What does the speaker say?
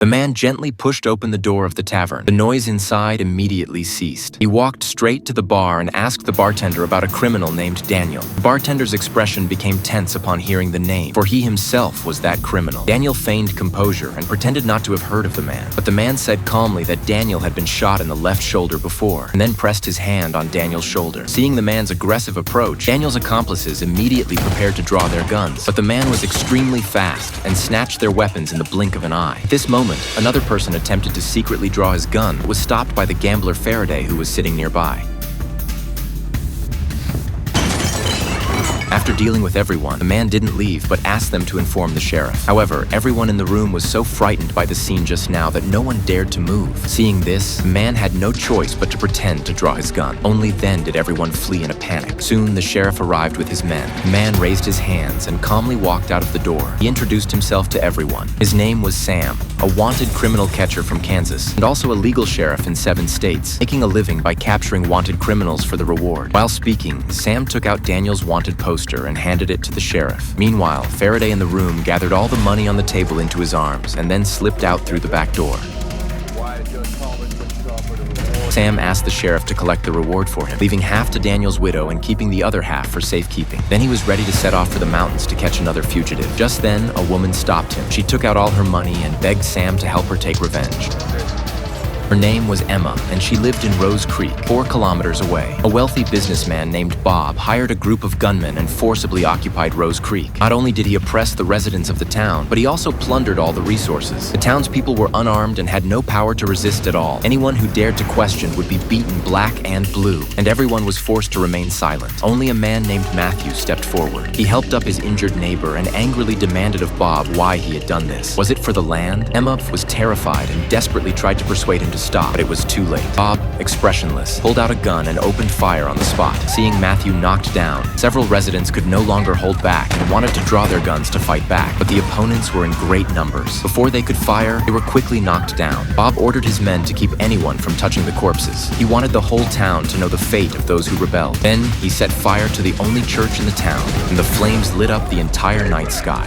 The man gently pushed open the door of the tavern. The noise inside immediately ceased. He walked straight to the bar and asked the bartender about a criminal named Daniel. The bartender's expression became tense upon hearing the name, for he himself was that criminal. Daniel feigned composure and pretended not to have heard of the man, but the man said calmly that Daniel had been shot in the left shoulder before, and then pressed his hand on Daniel's shoulder. Seeing the man's aggressive approach, Daniel's accomplices immediately prepared to draw their guns, but the man was extremely fast and snatched their weapons in the blink of an eye. At this moment, another person attempted to secretly draw his gun, but was stopped by the gambler Faraday, who was sitting nearby. After dealing with everyone, the man didn't leave but asked them to inform the sheriff. However, everyone in the room was so frightened by the scene just now that no one dared to move. Seeing this, the man had no choice but to pretend to draw his gun. Only then did everyone flee in a panic. Soon, the sheriff arrived with his men. The man raised his hands and calmly walked out of the door. He introduced himself to everyone. His name was Sam, a wanted criminal catcher from Kansas, and also a legal sheriff in 7 states, making a living by capturing wanted criminals for the reward. While speaking, Sam took out Daniel's wanted poster and handed it to the sheriff. Meanwhile, Faraday in the room gathered all the money on the table into his arms and then slipped out through the back door. Sam asked the sheriff to collect the reward for him, leaving half to Daniel's widow and keeping the other half for safekeeping. Then he was ready to set off for the mountains to catch another fugitive. Just then, a woman stopped him. She took out all her money and begged Sam to help her take revenge. Her name was Emma, and she lived in Rose Creek, 4 kilometers away. A wealthy businessman named Bob hired a group of gunmen and forcibly occupied Rose Creek. Not only did he oppress the residents of the town, but he also plundered all the resources. The townspeople were unarmed and had no power to resist at all. Anyone who dared to question would be beaten black and blue, and everyone was forced to remain silent. Only a man named Matthew stepped forward. He helped up his injured neighbor and angrily demanded of Bob why he had done this. Was it for the land? Emma was terrified and desperately tried to persuade him to stop, but it was too late. Bob, expressionless, pulled out a gun and opened fire on the spot. Seeing Matthew knocked down, several residents could no longer hold back and wanted to draw their guns to fight back, but the opponents were in great numbers. Before they could fire, they were quickly knocked down. Bob ordered his men to keep anyone from touching the corpses. He wanted the whole town to know the fate of those who rebelled. Then he set fire to the only church in the town, and the flames lit up the entire night sky.